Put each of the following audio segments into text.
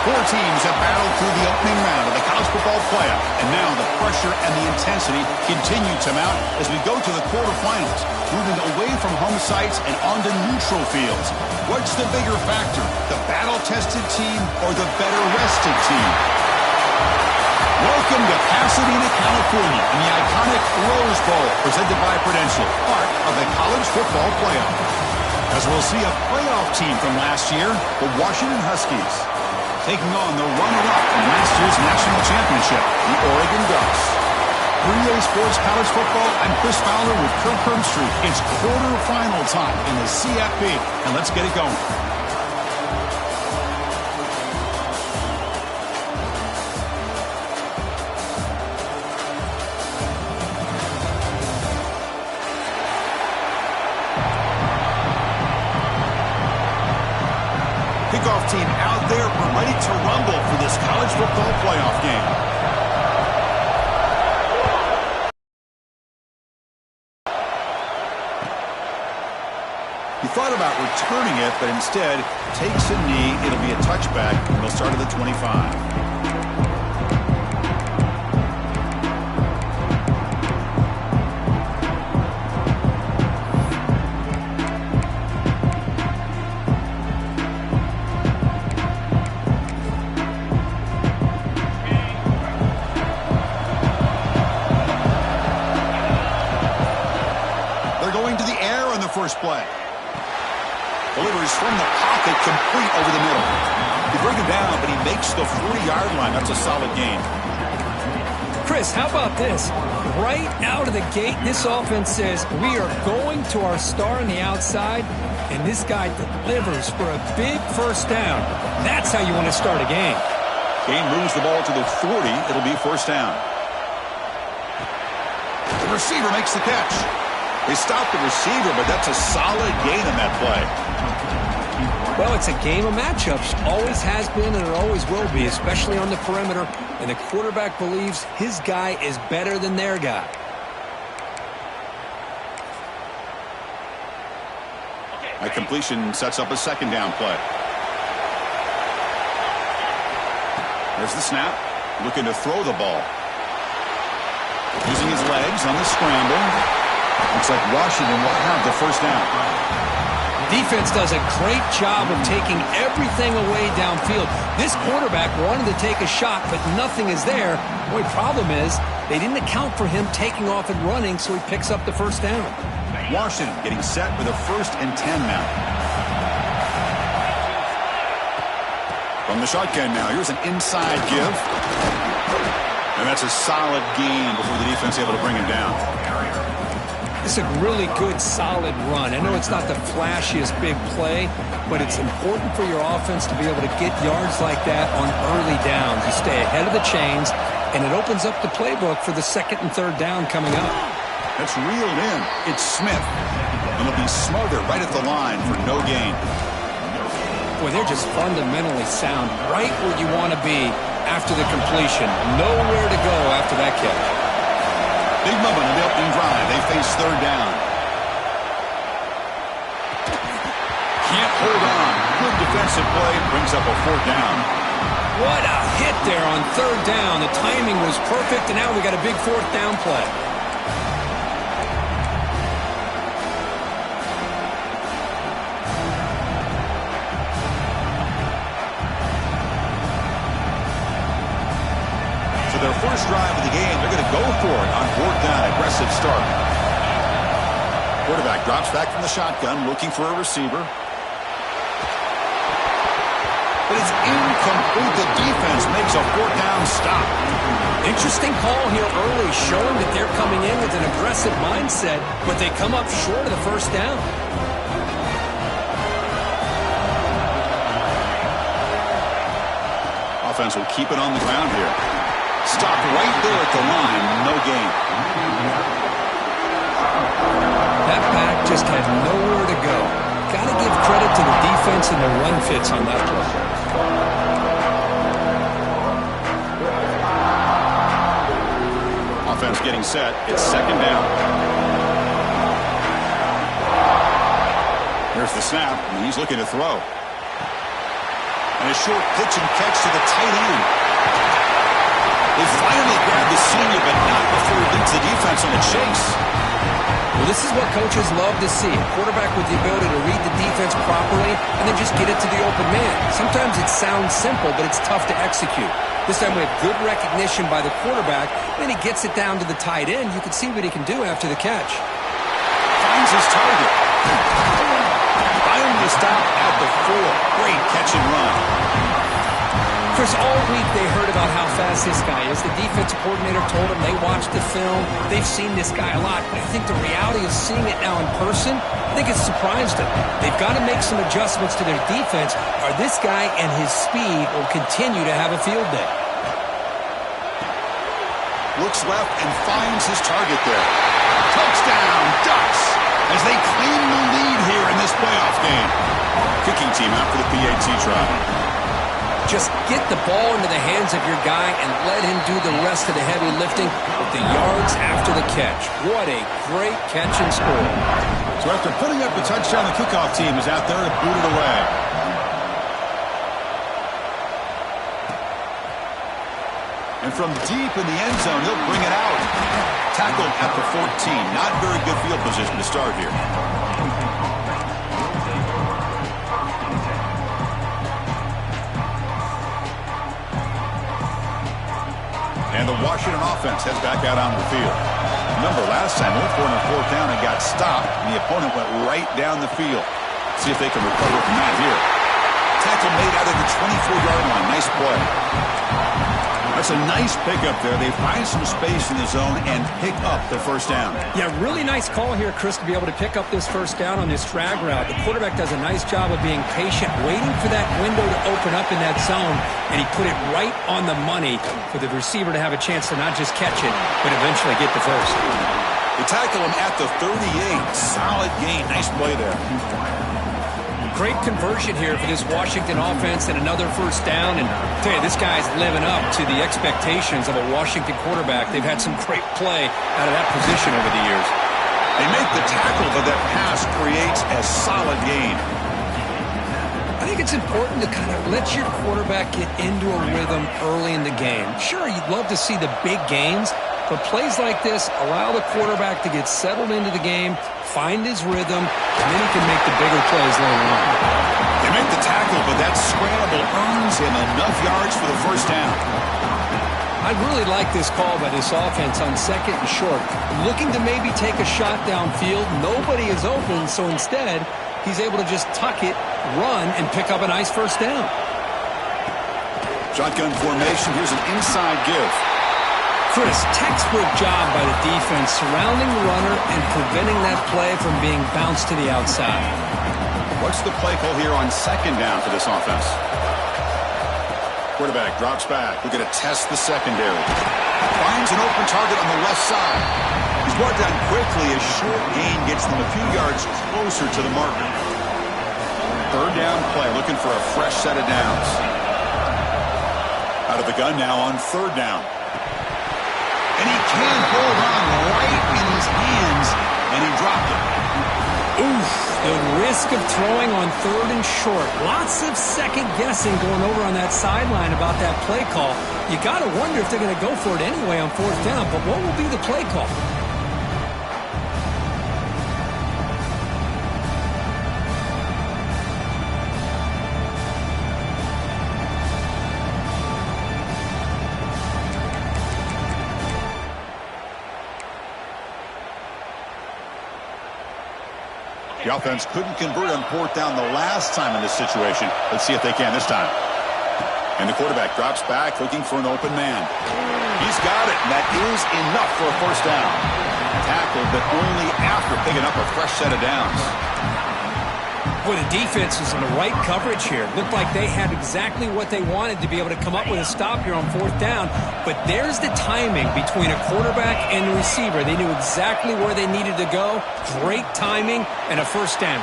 Four teams have battled through the opening round of the college football playoff, and now the pressure and the intensity continue to mount as we go to the quarterfinals, moving away from home sites and onto neutral fields. What's the bigger factor, the battle-tested team or the better-rested team? Welcome to Pasadena, California, in the iconic Rose Bowl, presented by Prudential, part of the college football playoff. As we'll see a playoff team from last year, the Washington Huskies, taking on the runner-up from last year's national championship, the Oregon Ducks. 3A Sports College Football, I'm Chris Fowler with Kirk Herbstreit. It's quarterfinal time in the CFP, and let's get it going. Kickoff team out there, we're ready to rumble for this college football playoff game. He thought about returning it, but instead takes a knee. It'll be a touchback, and he'll start at the 25. First play. Delivers from the pocket, complete over the middle. He brings him down, but he makes the 40-yard line. That's a solid gain. Chris, how about this? Right out of the gate, this offense says, we are going to our star on the outside, and this guy delivers for a big first down. That's how you want to start a game. Game moves the ball to the 40. It'll be first down. The receiver makes the catch. They stopped the receiver, but that's a solid gain in that play. Well, it's a game of matchups. Always has been and it always will be, especially on the perimeter. And the quarterback believes his guy is better than their guy. A completion sets up a second down play. There's the snap. Looking to throw the ball. Using his legs on the scramble. Looks like Washington will have the first down. Defense does a great job of taking everything away downfield. This quarterback wanted to take a shot, but nothing is there. The only problem is they didn't account for him taking off and running, so he picks up the first down. Washington getting set for the 1st and 10 now. From the shotgun now, here's an inside give. And that's a solid gain before the defense able to bring him down. It's a really good, solid run. I know it's not the flashiest big play, but it's important for your offense to be able to get yards like that on early downs. You stay ahead of the chains, and it opens up the playbook for the 2nd and 3rd down coming up. That's reeled in. It's Smith. And he'll be smothered right at the line for no gain. Boy, they're just fundamentally sound, right where you want to be after the completion. Nowhere to go after that catch. Big moment in the opening drive. They face 3rd down. Can't hold on. Good defensive play. Brings up a 4th down. What a hit there on 3rd down. The timing was perfect, and now we got a big 4th down play. Their first drive of the game, they're going to go for it on 4th down. Aggressive start. Quarterback drops back from the shotgun, looking for a receiver. But it's incomplete. The defense makes a 4th down stop. Interesting call here early, showing that they're coming in with an aggressive mindset, but they come up short of the first down. Offense will keep it on the ground here. Stopped right there at the line. No gain. That back just had nowhere to go. Got to give credit to the defense and the run fits on that play. Offense getting set. It's 2nd down. Here's the snap, and he's looking to throw. And a short pitch and catch to the tight end. They finally grabbed the senior, but not before he beats the defense on a chase. Well, this is what coaches love to see. A quarterback with the ability to read the defense properly and then just get it to the open man. Sometimes it sounds simple, but it's tough to execute. This time we have good recognition by the quarterback. Then he gets it down to the tight end. You can see what he can do after the catch. Finds his target. Finally a stop at the 4. Great catch and run. Chris, all week they heard about how fast this guy is. The defensive coordinator told them they watched the film. They've seen this guy a lot. But I think the reality of seeing it now in person, I think it's surprised them. They've got to make some adjustments to their defense, or this guy and his speed will continue to have a field day. Looks left and finds his target there. Touchdown, Ducks, as they claim the lead here in this playoff game. Kicking team out for the PAT try. Just get the ball into the hands of your guy and let him do the rest of the heavy lifting with the yards after the catch. What a great catch and score. So after putting up a touchdown, the kickoff team is out there to boot it away. And from deep in the end zone, he'll bring it out. Tackled at the 14. Not very good field position to start here. And the Washington offense heads back out on the field. Remember, last time, went for it on 4th down and got stopped, and the opponent went right down the field. See if they can recover from that here. Tackle made out of the 24-yard line. Nice play. That's a nice pickup there. They find some space in the zone and pick up the first down. Yeah, really nice call here, Chris, to be able to pick up this first down on this drag route. The quarterback does a nice job of being patient, waiting for that window to open up in that zone, and he put it right on the money for the receiver to have a chance to not just catch it, but eventually get the first. They tackle him at the 38. Solid gain. Nice play there. Great conversion here for this Washington offense and another first down. And I tell you, this guy's living up to the expectations of a Washington quarterback. They've had some great play out of that position over the years. They make the tackle, but that pass creates a solid gain. I think it's important to kind of let your quarterback get into a rhythm early in the game. Sure, you'd love to see the big gains, but plays like this allow the quarterback to get settled into the game, find his rhythm, and then he can make the bigger plays later on. They make the tackle, but that scramble earns him enough yards for the first down. I really like this call by this offense on 2nd and short. Looking to maybe take a shot downfield. Nobody is open, so instead, he's able to just tuck it, run, and pick up a nice first down. Shotgun formation. Here's an inside give. Chris, textbook job by the defense surrounding the runner and preventing that play from being bounced to the outside. What's the play call here on 2nd down for this offense? Quarterback drops back. We're going to test the secondary. Finds an open target on the left side. He's brought down quickly. A short gain gets them a few yards closer to the marker. 3rd down play, looking for a fresh set of downs. Out of the gun now on 3rd down. And he can't hold on right in his hands, and he dropped it. Oof, the risk of throwing on 3rd and short. Lots of second guessing going over on that sideline about that play call. You got to wonder if they're going to go for it anyway on 4th down, but what will be the play call? The offense couldn't convert on 4th down the last time in this situation. Let's see if they can this time. And the quarterback drops back, looking for an open man. He's got it, and that is enough for a first down. Tackled, but only after picking up a fresh set of downs. Boy, the defense is in the right coverage here. Looked like they had exactly what they wanted to be able to come up with a stop here on 4th down. But there's the timing between a quarterback and the receiver. They knew exactly where they needed to go. Great timing and a first down.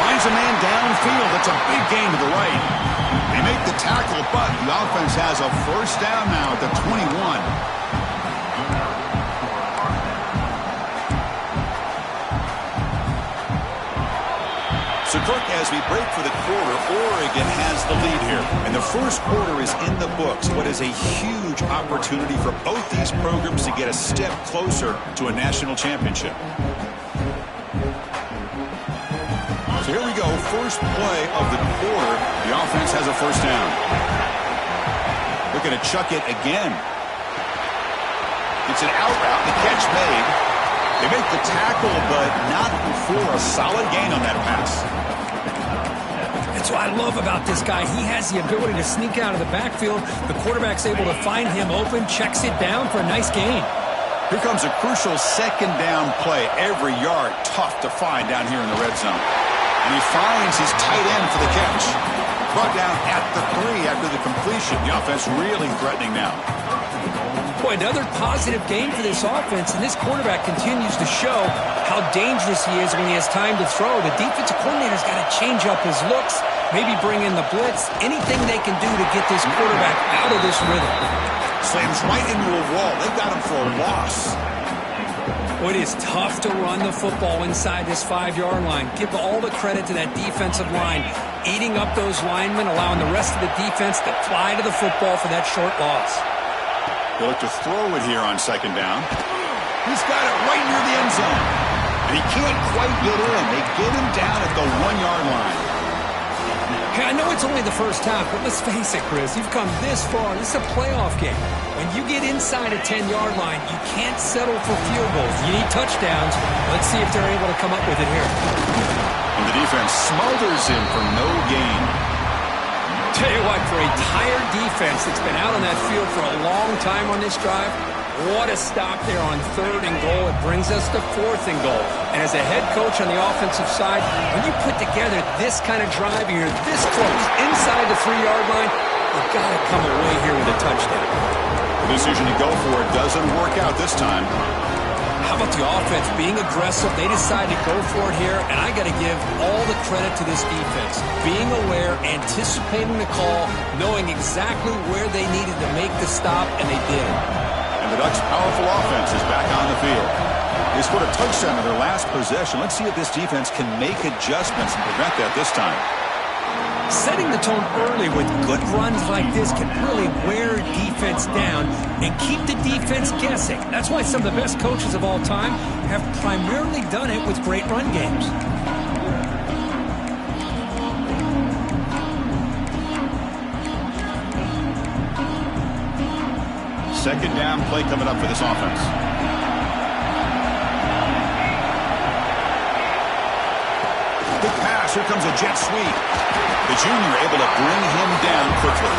Finds a man downfield. That's a big gain to the right. They make the tackle, but the offense has a first down now at the 21. So And look, as we break for the quarter, Oregon has the lead here. And the first quarter is in the books. What is a huge opportunity for both these programs to get a step closer to a national championship. So here we go. First play of the quarter. The offense has a first down. Looking to chuck it again. It's an out route. The catch made. They make the tackle, but not before a solid gain on that pass. That's what I love about this guy. He has the ability to sneak out of the backfield. The quarterback's able to find him open, checks it down for a nice gain. Here comes a crucial second down play. Every yard tough to find down here in the red zone. And he finds his tight end for the catch. Brought down at the 3 after the completion. The offense really threatening now. Boy, another positive game for this offense, and this quarterback continues to show how dangerous he is when he has time to throw. The defensive coordinator's got to change up his looks, maybe bring in the blitz, anything they can do to get this quarterback out of this rhythm. Slams right into a wall. They've got him for a loss. Well, it is tough to run the football inside this 5-yard line. Give all the credit to that defensive line, eating up those linemen, allowing the rest of the defense to fly to the football for that short loss. They look to throw it here on second down. He's got it right near the end zone. And he can't quite get in. They get him down at the 1-yard line. Hey, I know it's only the first half, but let's face it, Chris. You've come this far. This is a playoff game. When you get inside a 10-yard line, you can't settle for field goals. You need touchdowns. Let's see if they're able to come up with it here. And the defense smothers him for no gain. Tell you what, for a tired defense that's been out on that field for a long time on this drive, what a stop there on 3rd and goal. It brings us to 4th and goal. And as a head coach on the offensive side, when you put together this kind of drive and you're this close inside the 3-yard line, you've got to come away here with a touchdown. The decision to go for it doesn't work out this time. How about the offense being aggressive? They decide to go for it here, and I got to give all the credit to this defense. Being aware, anticipating the call, knowing exactly where they needed to make the stop, and they did. And the Ducks' powerful offense is back on the field. They scored a touchdown in their last possession. Let's see if this defense can make adjustments and prevent that this time. Setting the tone early with good runs like this can really wear defense down and keep the defense guessing. That's why some of the best coaches of all time have primarily done it with great run games. Second down play coming up for this offense. Big pass. Here comes a jet sweep. The junior able to bring him down quickly.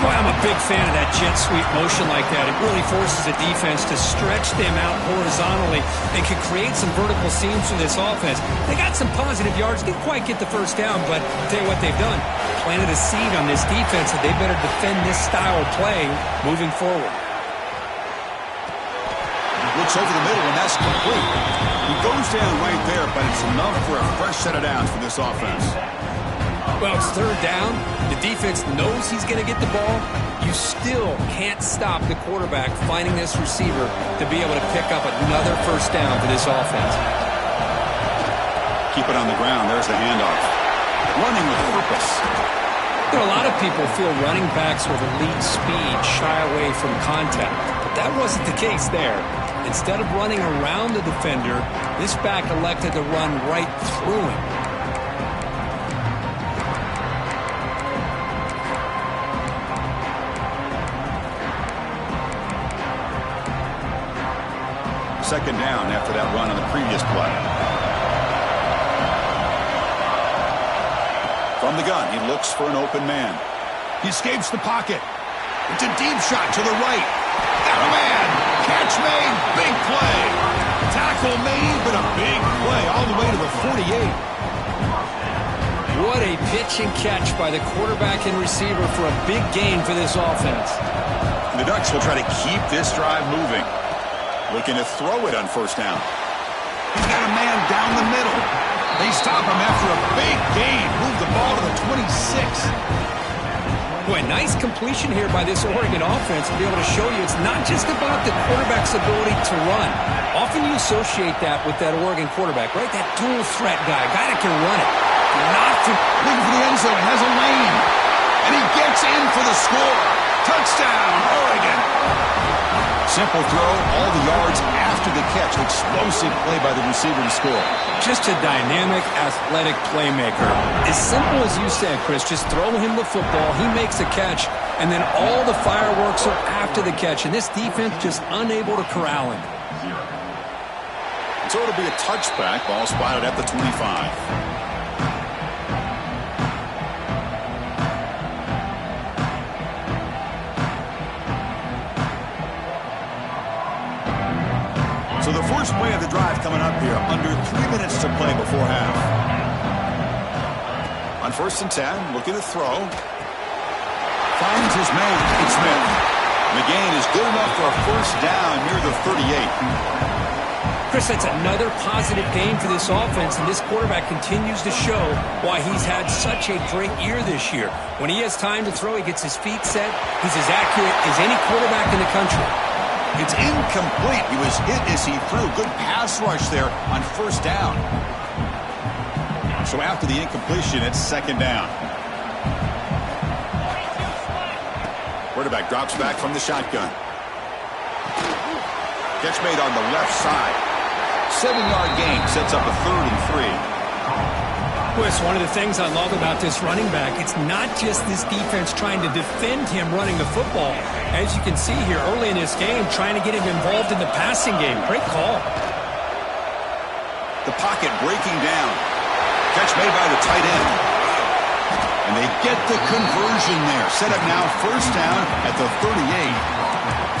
Boy, I'm a big fan of that jet sweep motion like that. It really forces the defense to stretch them out horizontally and can create some vertical seams for this offense. They got some positive yards. Didn't quite get the first down, but I'll tell you what they've done. Planted a seed on this defense that they better defend this style of play moving forward. Looks over the middle, and that's complete. He goes down right there, but it's enough for a fresh set of downs for this offense. Well, it's 3rd down. The defense knows he's going to get the ball. You still can't stop the quarterback finding this receiver to be able to pick up another first down for this offense. Keep it on the ground. There's the handoff. Running with purpose. You know, a lot of people feel running backs with elite speed shy away from contact, but that wasn't the case there. Instead of running around the defender, this back elected to run right through him. Second down after that run on the previous play. From the gun, he looks for an open man. He escapes the pocket. It's a deep shot to the right. Got a man. Catch made. Big play. Tackle made, but a big play all the way to the 48. What a pitch and catch by the quarterback and receiver for a big gain for this offense. The Ducks will try to keep this drive moving. Looking to throw it on first down. He's got a man down the middle. They stop him after a big gain. Move the ball to the 26. Boy, nice completion here by this Oregon offense to be able to show you it's not just about the quarterback's ability to run. Often you associate that with that Oregon quarterback, right? That dual threat guy, a guy that can run it. Knocked him. Looking for the end zone. Has a lane. And he gets in for the score. Touchdown, Oregon. Simple throw, all the yards after the catch. Explosive play by the receiver to score. Just a dynamic, athletic playmaker. As simple as you said, Chris, just throw him the football, he makes a catch, and then all the fireworks are after the catch. And this defense just unable to corral him. So it'll be a touchback. Ball spotted at the 25. So the first play of the drive coming up here. Under 3 minutes to play before half. On 1st and 10, looking to throw. Finds his man. It's Smith. And the gain is good enough for a first down near the 38. Chris, that's another positive game for this offense, and this quarterback continues to show why he's had such a great year this year. When he has time to throw, he gets his feet set. He's as accurate as any quarterback in the country. It's incomplete. He was hit as he threw. Good pass rush there on 1st down. So after the incompletion, it's 2nd down. Quarterback drops back from the shotgun. Catch made on the left side. 7-yard gain sets up a 3rd and 3. Chris, one of the things I love about this running back, it's not just this defense trying to defend him running the football. As you can see here early in this game, trying to get him involved in the passing game. Great call. The pocket breaking down. Catch made by the tight end. And they get the conversion there. Set up now 1st down at the 38.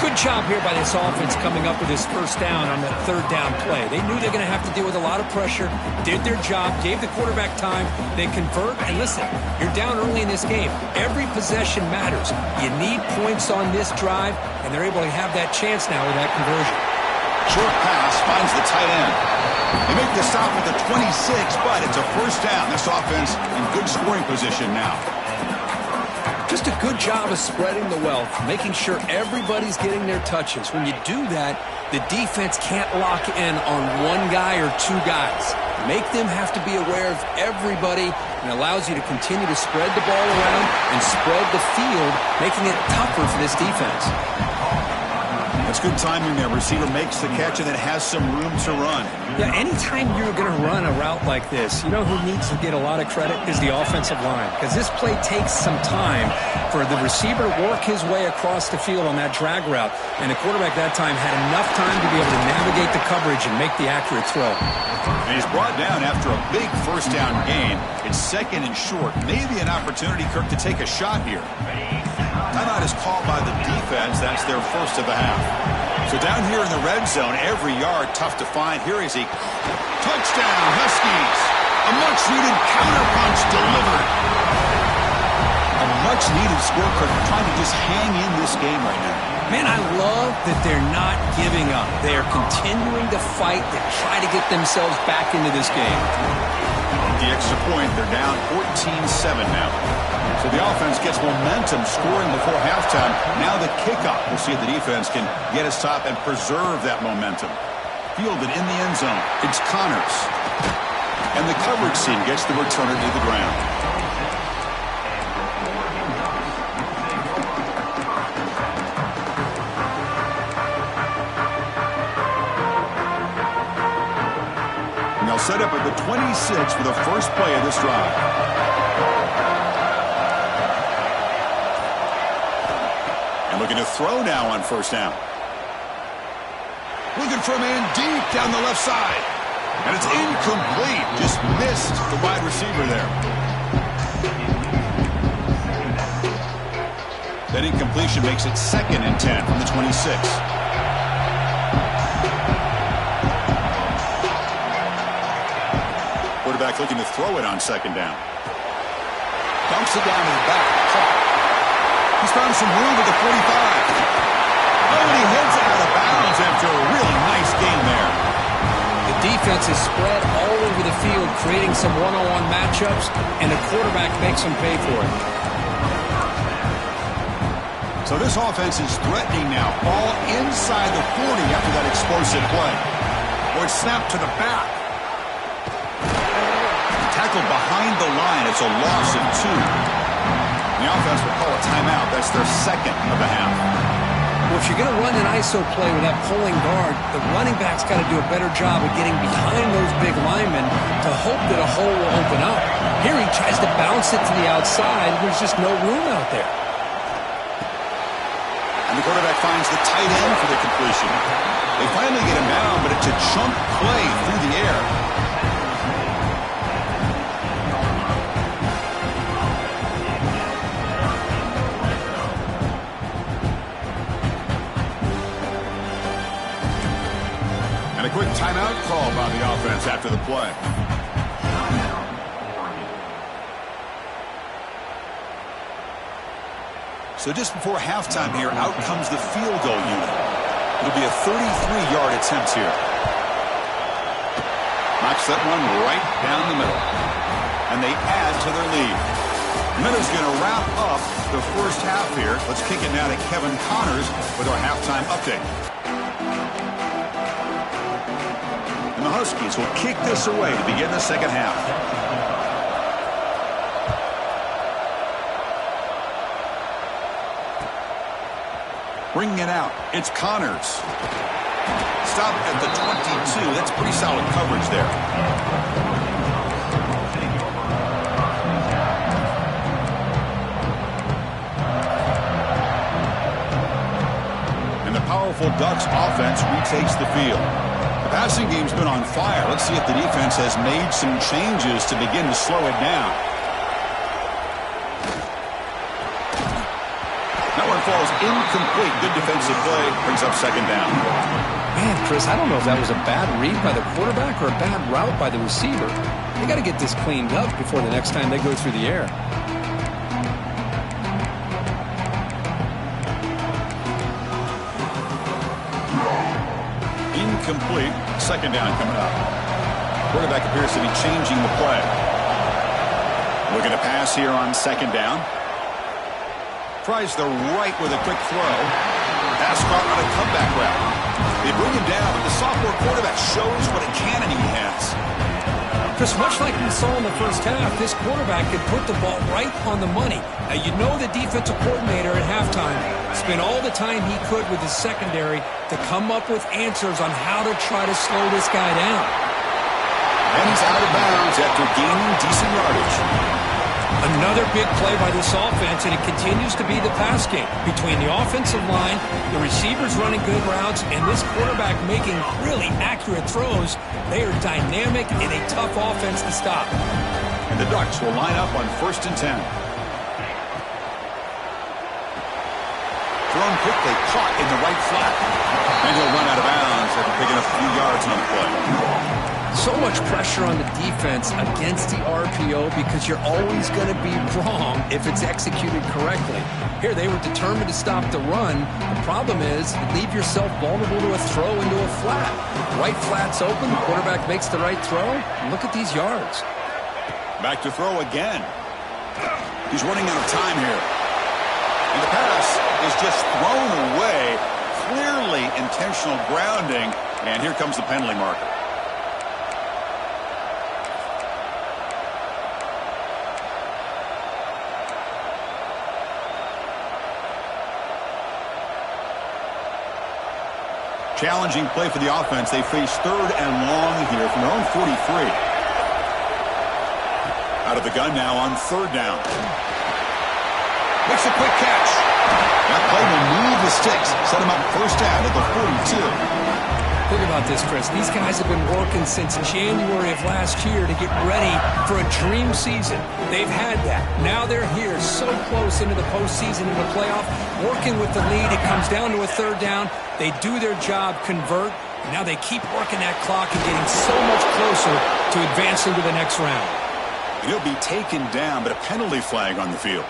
Good job here by this offense coming up with this 1st down on that 3rd down play. They knew they're going to have to deal with a lot of pressure, did their job, gave the quarterback time, they convert, and listen, you're down early in this game. Every possession matters. You need points on this drive, and they're able to have that chance now with that conversion. Short pass finds the tight end. They make the stop at the 26, but it's a 1st down. This offense in good scoring position now. Just a good job of spreading the wealth, making sure everybody's getting their touches. When you do that, the defense can't lock in on one guy or 2 guys. Make them have to be aware of everybody, and allows you to continue to spread the ball around and spread the field, making it tougher for this defense. That's good timing there. Receiver makes the catch and then has some room to run. Yeah, anytime you're going to run a route like this, you know who needs to get a lot of credit is the offensive line. Because this play takes some time for the receiver to work his way across the field on that drag route. And the quarterback that time had enough time to be able to navigate the coverage and make the accurate throw. And he's brought down after a big 1st down gain. It's 2nd and short. Maybe an opportunity, Kirk, to take a shot here. Timeout is called by the defense. That's their 1st of the half. So down here in the red zone, every yard tough to find. Here is a touchdown, Huskies. A much-needed counterpunch delivered. A much-needed score, Kirk, trying to just hang in this game right now. Man, I love that they're not giving up. They are continuing to fight to try to get themselves back into this game. The extra point, they're down 14-7 now. So the offense gets momentum scoring before halftime. Now the kickoff. We'll see if the defense can get a stop and preserve that momentum. Fielded in the end zone. It's Connors. And the coverage team gets the returner to the ground. And they'll set up at the 26 for the first play of this drive. Looking to throw now on 1st down. Looking for a man deep down the left side. And it's incomplete. Just missed the wide receiver there. That incompletion makes it 2nd and 10 from the 26. Quarterback looking to throw it on 2nd down. Dumps it down to the back. He's found some room at the 45. Oh, and he heads out of bounds after a really nice game there. The defense is spread all over the field, creating some one-on-one matchups, and the quarterback makes them pay for it. So this offense is threatening now. Ball inside the 40 after that explosive play. Or it's snapped to the back. Tackled behind behind the line. It's a loss of 2. The offense will call a timeout. That's their second of the half. Well, if you're going to run an ISO play with that pulling guard, the running back's got to do a better job of getting behind those big linemen to hope that a hole will open up. Here he tries to bounce it to the outside. There's just no room out there. And the quarterback finds the tight end for the completion. They finally get him down, but it's a chunk play through the air. And a quick timeout call by the offense after the play. So just before halftime here, out comes the field goal unit. It'll be a 33-yard attempt here. Knocks that one right down the middle. And they add to their lead. Minnows going to wrap up the first half here. Let's kick it now to Kevin Connors with our halftime update. And the Huskies will kick this away to begin the second half. Bringing it out, it's Connors. Stop at the 22. That's pretty solid coverage there. And the powerful Ducks offense retakes the field. The passing game's been on fire. Let's see if the defense has made some changes to begin to slow it down. Falls incomplete. Good defensive play. Brings up second down. Man, Chris, I don't know if that was a bad read by the quarterback or a bad route by the receiver. They got to get this cleaned up before the next time they go through the air. Incomplete. Second down coming up. Quarterback appears to be changing the play. Looking to pass here on second down. Tries the right with a quick throw. Pass caught on a comeback route. They bring him down, but the sophomore quarterback shows what a cannon he has. Chris, much like we saw in the first half, this quarterback could put the ball right on the money. Now, you know the defensive coordinator at halftime spent all the time he could with his secondary to come up with answers on how to try to slow this guy down. And he's out of bounds after gaining decent yardage. Another big play by this offense, and it continues to be the pass game between the offensive line, the receivers running good routes, and this quarterback making really accurate throws. They are dynamic and a tough offense to stop. And the Ducks will line up on 1st and 10. Thrown quickly, caught in the right flat. And he'll run out of bounds after picking up a few yards on the play. So much pressure on the defense against the RPO because you're always going to be wrong if it's executed correctly. Here, they were determined to stop the run. The problem is you leave yourself vulnerable to a throw into a flat. Right flat's open, the quarterback makes the right throw, and look at these yards. Back to throw again. He's running out of time here. And the pass is just thrown away. Clearly intentional grounding, and here comes the penalty marker. Challenging play for the offense. They face 3rd and long here from their own 43. Out of the gun now on 3rd down. Makes a quick catch. That play will move the sticks. Set him up 1st down at the 42. Think about this, Chris. These guys have been working since January of last year to get ready for a dream season. They've had that. Now they're here so close into the postseason, into the playoff, working with the lead. It comes down to a 3rd down. They do their job, convert. Now they keep working that clock and getting so much closer to advancing to the next round. He'll be taken down, but a penalty flag on the field.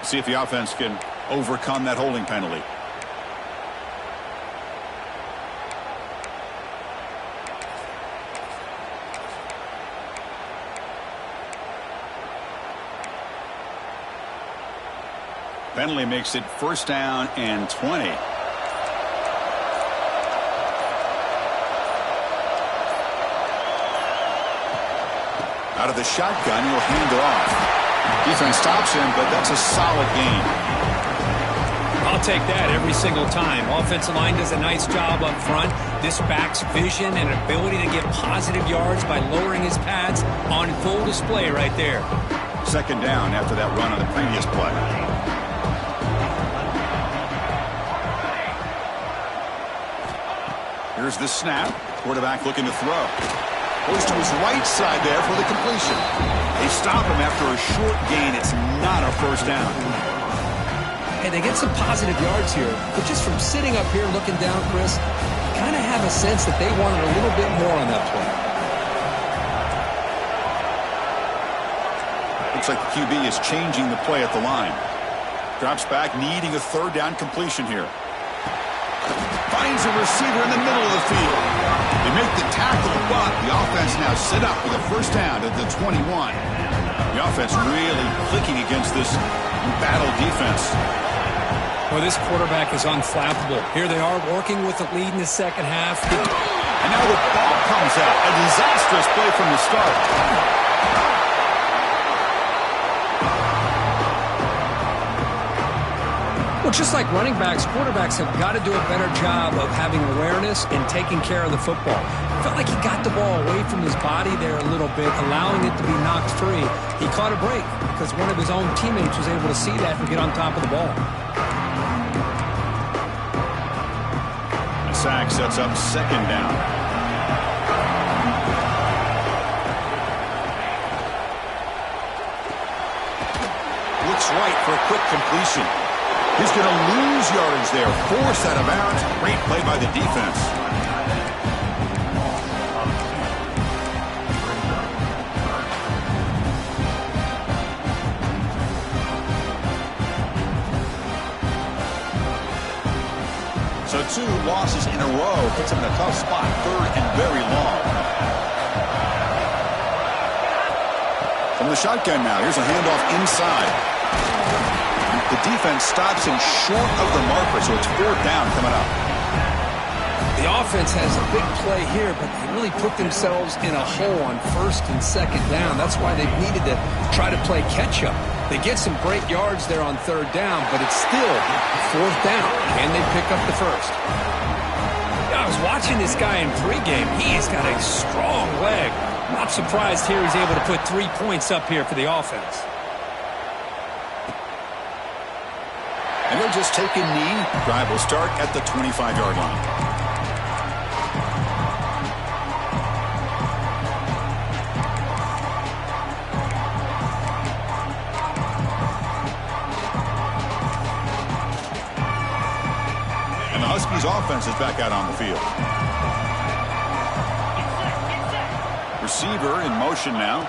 See if the offense can overcome that holding penalty. Penalty makes it 1st down and 20. Out of the shotgun, he'll hand it off. Defense stops him, but that's a solid gain. I'll take that every single time. Offensive line does a nice job up front. This back's vision and ability to get positive yards by lowering his pads on full display right there. Second down after that run on the previous play. Here's the snap. Quarterback looking to throw. Goes to his right side there for the completion. They stop him after a short gain. It's not a first down. Hey, they get some positive yards here, but just from sitting up here looking down, Chris, kind of have a sense that they wanted a little bit more on that play. Looks like the QB is changing the play at the line. Drops back, needing a third down completion here. Finds a receiver in the middle of the field. They make the tackle, but the offense now set up with a first down at the 21. The offense really clicking against this battle defense. Well, this quarterback is unflappable. Here they are working with the lead in the second half. And now the ball comes out. A disastrous play from the start. Well, just like running backs, quarterbacks have got to do a better job of having awareness and taking care of the football. Felt like he got the ball away from his body there a little bit, allowing it to be knocked free. He caught a break because one of his own teammates was able to see that and get on top of the ball. The sack sets up second down. Looks right for a quick completion. He's going to lose yardage there. Forced out of bounds. Great play by the defense. So 2 losses in a row puts him in a tough spot. Third and very long. From the shotgun now. Here's a handoff inside. The defense stops him short of the marker, so it's fourth down coming up. The offense has a big play here, but they really put themselves in a hole on first and second down. That's why they've needed to try to play catch-up. They get some great yards there on third down, but it's still fourth down. Can they pick up the first? I was watching this guy in pregame. He's got a strong leg. Not surprised here he's able to put 3 points up here for the offense. And they'll just take a knee. Drive will start at the 25-yard line. And the Huskies offense is back out on the field. Receiver in motion now.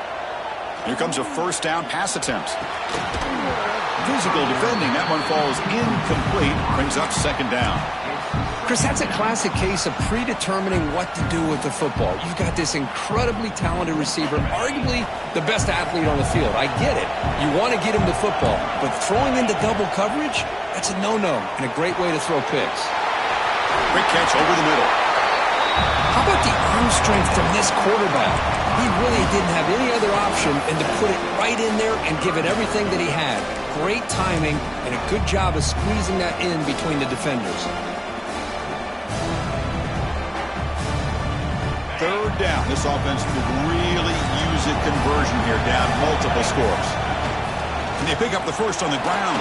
Here comes a first down pass attempt. Physical defending. That one falls incomplete. Brings up second down. Chris, that's a classic case of predetermining what to do with the football. You've got this incredibly talented receiver, arguably the best athlete on the field. I get it. You want to get him the football, but throwing into double coverage, that's a no-no and a great way to throw picks. Quick catch over the middle. How about the arm strength from this quarterback? He really didn't have any other option than to put it right in there and give it everything that he had. Great timing and a good job of squeezing that in between the defenders. Third down. This offense could really use a conversion here, down multiple scores. And they pick up the first on the ground.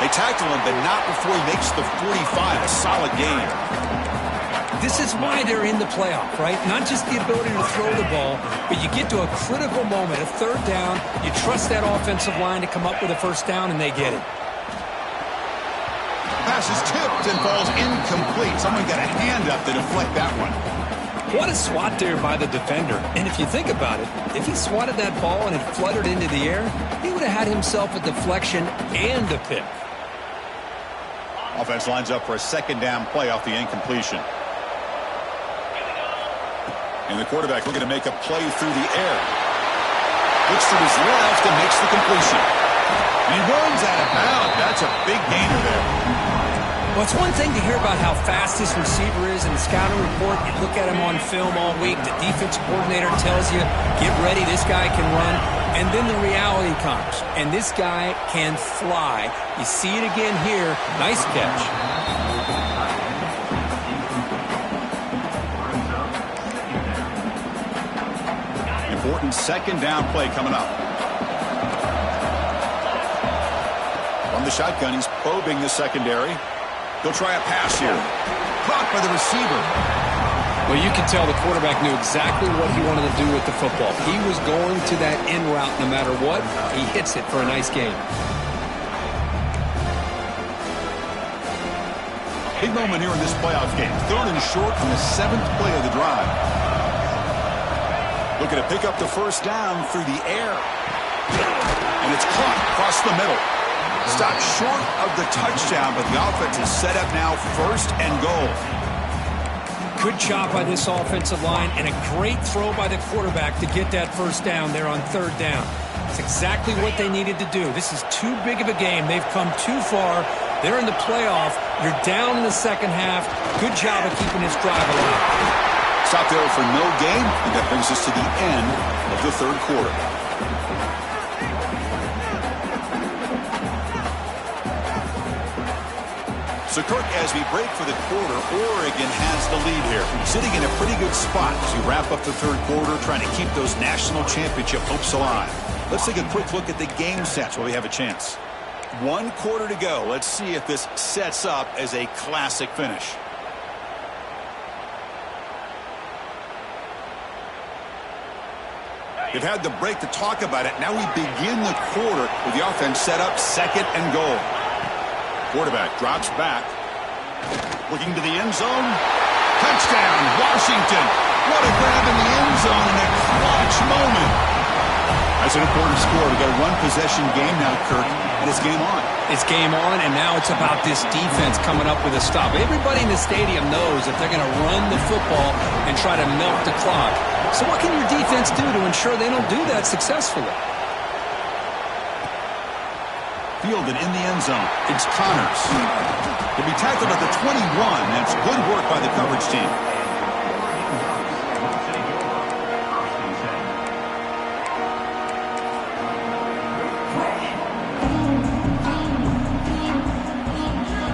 They tackle him, but not before he makes the 45. A solid game. This is why they're in the playoff, right? Not just the ability to throw the ball, but you get to a critical moment, a third down, you trust that offensive line to come up with a first down, and they get it. Pass is tipped and falls incomplete. Someone got a hand up to deflect that one. What a swat there by the defender. And if you think about it, if he swatted that ball and it fluttered into the air, he would have had himself a deflection and a pick. Offense lines up for a second down play off the incompletion. And the quarterback looking to make a play through the air. Looks to his left and makes the completion. And he runs out of bounds. That's a big gainer there. Well, it's one thing to hear about how fast this receiver is in the scouting report. You look at him on film all week. The defense coordinator tells you, get ready, this guy can run. And then the reality comes, and this guy can fly. You see it again here. Nice catch. Important second down play coming up. From the shotgun, he's probing the secondary. He'll try a pass here. Caught by the receiver. Well, you can tell the quarterback knew exactly what he wanted to do with the football. He was going to that in route no matter what. He hits it for a nice gain. Big moment here in this playoff game. 3rd and short on the 7th play of the drive. Looking to pick up the first down through the air. And it's caught across the middle. Stopped short of the touchdown, but the offense is set up now 1st and goal. Good job by this offensive line and a great throw by the quarterback to get that first down there on 3rd down. It's exactly what they needed to do. This is too big of a game. They've come too far. They're in the playoff. You're down in the second half. Good job of keeping this drive alive. Stop there for no gain, and that brings us to the end of the 3rd quarter. So, Kirk, as we break for the quarter, Oregon has the lead here. Sitting in a pretty good spot as we wrap up the 3rd quarter, trying to keep those national championship hopes alive. Let's take a quick look at the game sets while we have a chance. 1 quarter to go. Let's see if this sets up as a classic finish. They've had the break to talk about it. Now we begin the quarter with the offense set up 2nd and goal. Quarterback drops back. Looking to the end zone. Touchdown, Washington. What a grab in the end zone in a clutch moment. That's an important score. We've got a 1-possession game now, Kirk, and it's game on. It's game on, and now it's about this defense coming up with a stop. Everybody in the stadium knows that they're going to run the football and try to milk the clock. So what can your defense do to ensure they don't do that successfully? Fielded in the end zone. It's Connors. He'll be tackled at the 21. That's good work by the coverage team.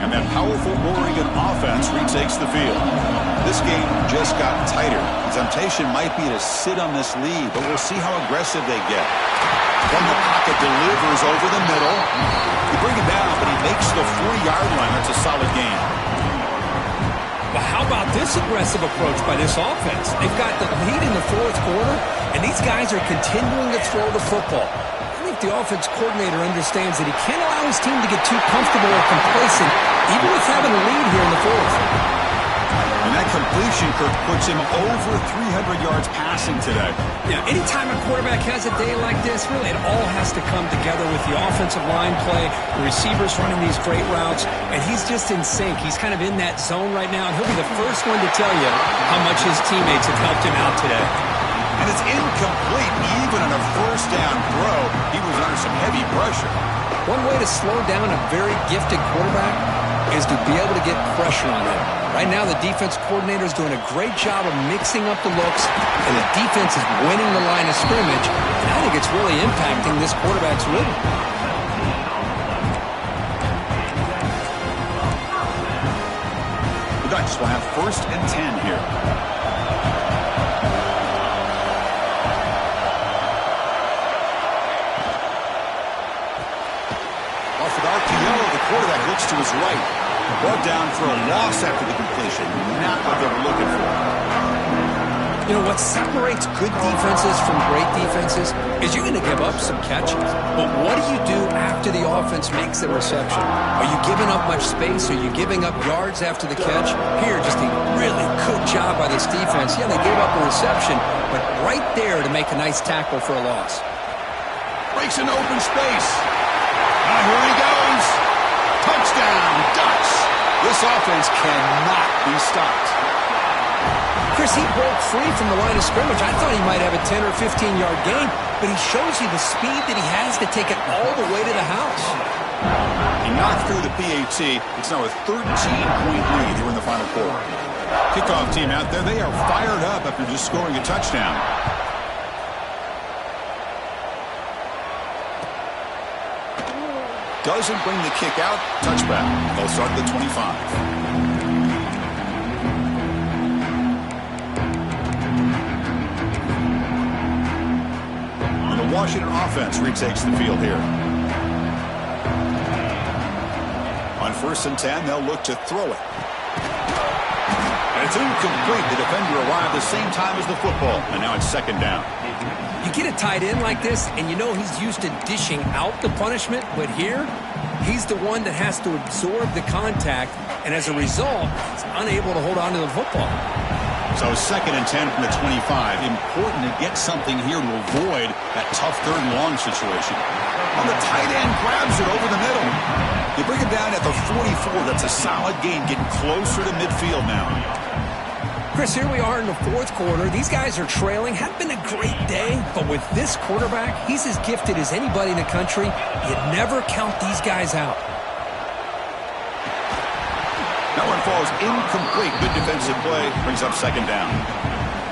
And that powerful Oregon offense retakes the field. This game just got tighter. The temptation might be to sit on this lead, but we'll see how aggressive they get. From the pocket, delivers over the middle. You bring it down, but he makes the 40-yard line. That's a solid gain. Well, how about this aggressive approach by this offense? They've got the lead in the 4th quarter, and these guys are continuing to throw the football. I think the offense coordinator understands that he can't allow his team to get too comfortable or complacent, even with having a lead here in the 4th. And that completion, Kirk, puts him over 300 yards passing today. Yeah, anytime a quarterback has a day like this, really, it all has to come together with the offensive line play, the receivers running these great routes, and he's just in sync. He's kind of in that zone right now, and he'll be the first one to tell you how much his teammates have helped him out today. And it's incomplete. Even on a first down throw, he was under some heavy pressure. One way to slow down a very gifted quarterback is to be able to get pressure on him. Right now, the defense coordinator is doing a great job of mixing up the looks, and the defense is winning the line of scrimmage, and I think it's really impacting this quarterback's rhythm. The Ducks will have 1st and 10 here. Off an RPO, the quarterback looks to his right. Brought down for a loss after the completion. Not what they were looking for. You know, what separates good defenses from great defenses is you're going to give up some catches. But what do you do after the offense makes the reception? Are you giving up much space? Are you giving up yards after the catch? Here, just a really good job by this defense. Yeah, they gave up a reception, but right there to make a nice tackle for a loss. Breaks an open space. Now here he goes. Touchdown, Ducks. This offense cannot be stopped. Chris, he broke free from the line of scrimmage. I thought he might have a 10 or 15-yard gain, but he shows you the speed that he has to take it all the way to the house. He knocked through the PAT. It's now a 13-point lead here in the final quarter. Kickoff team out there, they are fired up after just scoring a touchdown. Doesn't bring the kick out. Touchback. They'll start at the 25. And the Washington offense retakes the field here. On 1st and 10, they'll look to throw it. And it's incomplete. The defender arrived the same time as the football. And now it's 2nd down. You get a tight end like this, and you know he's used to dishing out the punishment, but here, he's the one that has to absorb the contact, and as a result, he's unable to hold on to the football. So 2nd and 10 from the 25. Important to get something here to avoid that tough 3rd and long situation. And the tight end grabs it over the middle. They bring him down at the 44. That's a solid gain, getting closer to midfield now. Chris, here we are in the 4th quarter. These guys are trailing. Hadn't been a great day, but with this quarterback, he's as gifted as anybody in the country. You never count these guys out. That one falls incomplete. Good defensive play. Brings up 2nd down.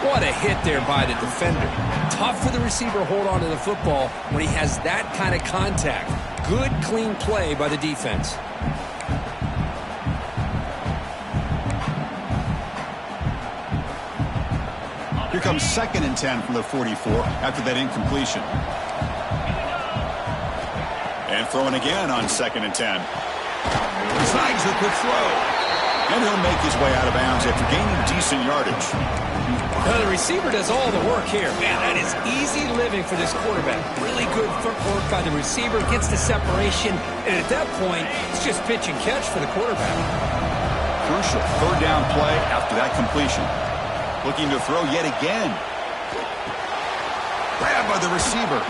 What a hit there by the defender. Tough for the receiver to hold on to the football when he has that kind of contact. Good, clean play by the defense. Here comes 2nd and 10 from the 44 after that incompletion. And throwing again on 2nd and 10. Snags the quick throw. And he'll make his way out of bounds after gaining decent yardage. Now the receiver does all the work here. Man, that is easy living for this quarterback. Really good footwork by the receiver. Gets the separation. And at that point, it's just pitch and catch for the quarterback. Crucial 3rd down play after that completion. Looking to throw yet again. Grabbed by the receiver.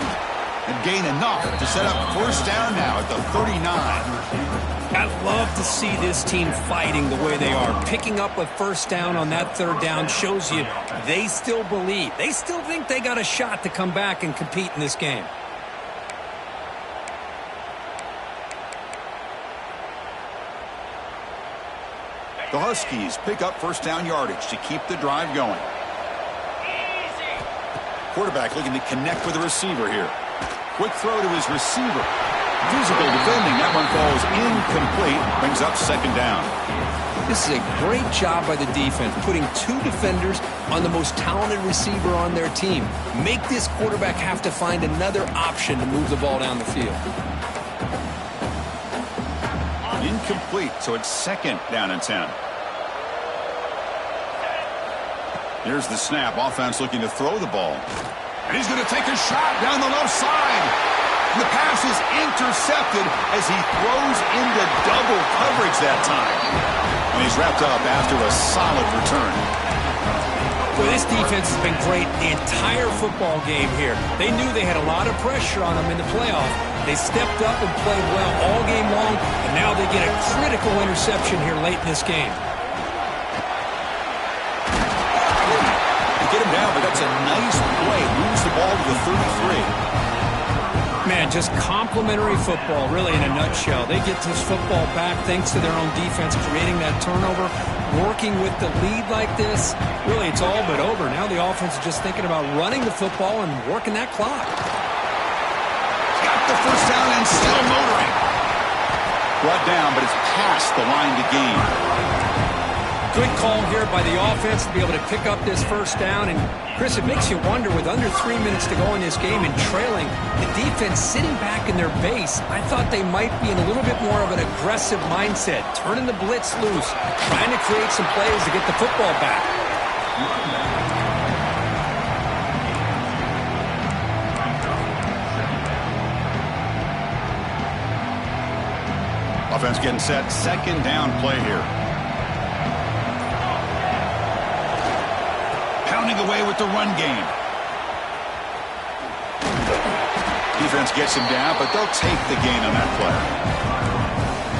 And gain enough to set up 1st down now at the 39. I love to see this team fighting the way they are. Picking up a 1st down on that 3rd down shows you they still believe. They still think they got a shot to come back and compete in this game. The Huskies pick up 1st down yardage to keep the drive going. Quarterback looking to connect with the receiver here. Quick throw to his receiver. Physical defending. That one falls incomplete. Brings up 2nd down. This is a great job by the defense, putting 2 defenders on the most talented receiver on their team. Make this quarterback have to find another option to move the ball down the field. Incomplete, so it's 2nd down and 10. Here's the snap. Offense looking to throw the ball. And he's going to take a shot down the left side. And the pass is intercepted as he throws into double coverage that time. And he's wrapped up after a solid return. Well, this defense has been great the entire football game here. They knew they had a lot of pressure on them in the playoff. They stepped up and played well all game long, and now they get a critical interception here late in this game. They get him down, but that's a nice play. Moves the ball to the 33. Man, just complimentary football, really, in a nutshell. They get this football back thanks to their own defense, creating that turnover, working with the lead like this. Really, it's all but over. Now the offense is just thinking about running the football and working that clock. Got the 1st down and still motoring. Brought down, but it's past the line to gain. Good call here by the offense to be able to pick up this 1st down. And, Chris, it makes you wonder, with under 3 minutes to go in this game and trailing, the defense sitting back in their base, I thought they might be in a little bit more of an aggressive mindset, turning the blitz loose, trying to create some plays to get the football back. Offense getting set. 2nd down play here. Pounding away with the run game. Defense gets him down, but they'll take the gain on that play.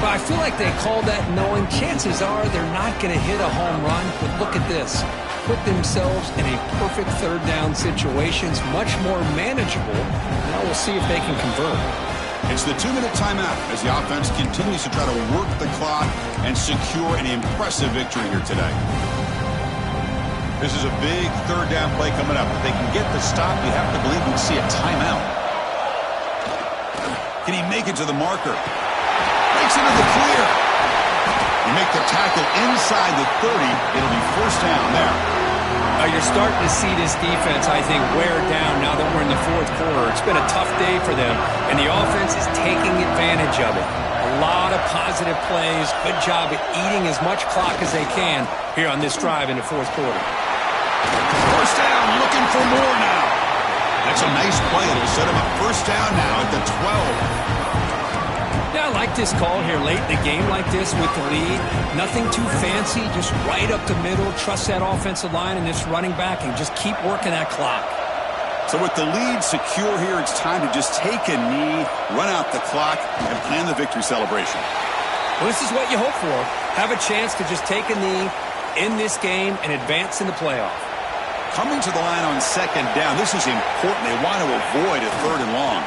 But I feel like they called that knowing chances are they're not going to hit a home run. But look at this. Put themselves in a perfect 3rd down situation. It's much more manageable. Now we'll see if they can convert. It's the 2-minute timeout as the offense continues to try to work the clock and secure an impressive victory here today. This is a big third down play coming up. If they can get the stop, you have to believe we'd see a timeout. Can he make it to the marker? Breaks into the clear. You make the tackle inside the 30. It'll be first down there. You're starting to see this defense, I think, wear down now that we're in the fourth quarter. It's been a tough day for them, and the offense is taking advantage of it. A lot of positive plays. Good job at eating as much clock as they can here on this drive in the fourth quarter. First down, looking for more now. That's a nice play. It'll set him up first down now at the 12. Yeah, I like this call here late in the game like this with the lead. Nothing too fancy, just right up the middle. Trust that offensive line and this running back and just keep working that clock. So with the lead secure here, it's time to just take a knee, run out the clock, and plan the victory celebration. Well, this is what you hope for. Have a chance to just take a knee in this game and advance in the playoff. Coming to the line on second down, this is important. They want to avoid a third and long.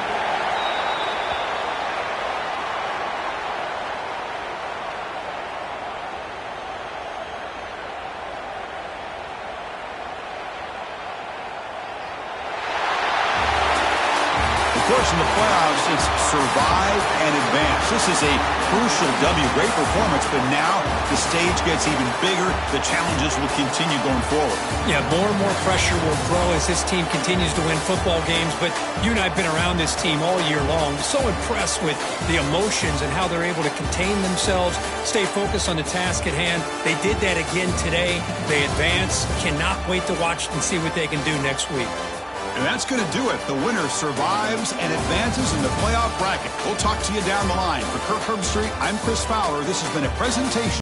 Of course, in the playoffs, it's survive and advance. This is a crucial W. Great performance, but now the stage gets even bigger. The challenges will continue going forward. Yeah, more and more pressure will grow as this team continues to win football games, but you and I have been around this team all year long. So impressed with the emotions and how they're able to contain themselves, stay focused on the task at hand. They did that again today. They advance. Cannot wait to watch and see what they can do next week. And that's going to do it. The winner survives and advances in the playoff bracket. We'll talk to you down the line. For Kirk Herbstreit, I'm Chris Fowler. This has been a presentation